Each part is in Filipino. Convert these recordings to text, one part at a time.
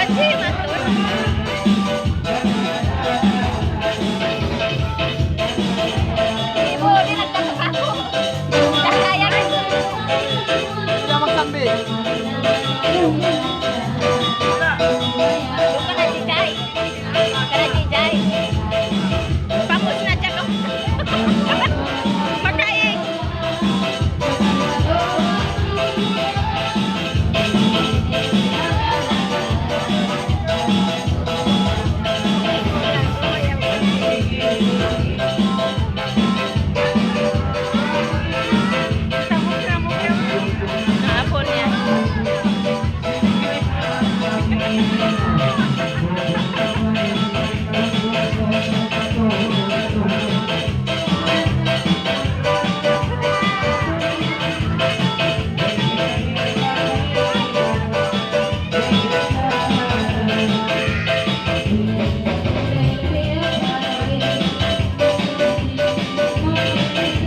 Aji, matur. Ibu, ini nagkatok ako. Kaya rin. Hindi na magsambit. Doon ka na, Jijay. Ka na, Jijay. Pamos na dyan ako. Pagkain. Hapon yan.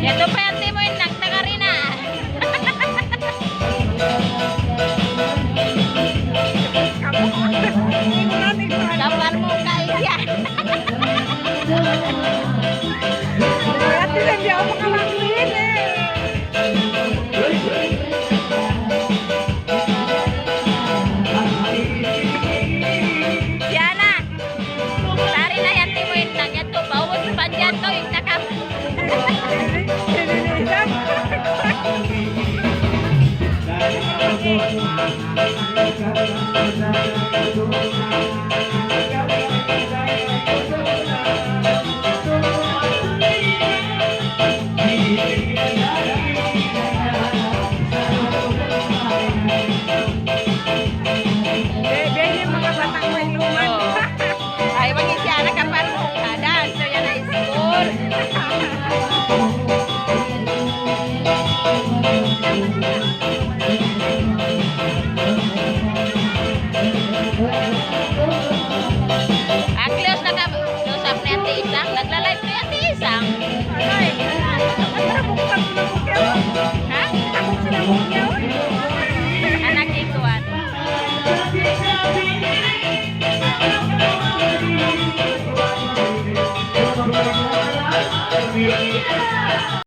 Yato pa yan, Timo, yung nagtakarina. Kapal mo kayo yan. Ate, hindi ako makamakuhin eh. Diana, tari na yan, Timo, yung nagyato. Bawas pa dyan to, yung nakap. Bebe, yung mga batang may luman. Ay, wag siya nakapal mo kada. So, yan na school. Aklios na ka. Lusap na yan, Isang. Nagla-live na yan, Isang. Ay, ang buksan ko na bukyaw. Ha? Ako sila bukyaw. Anak ikuan.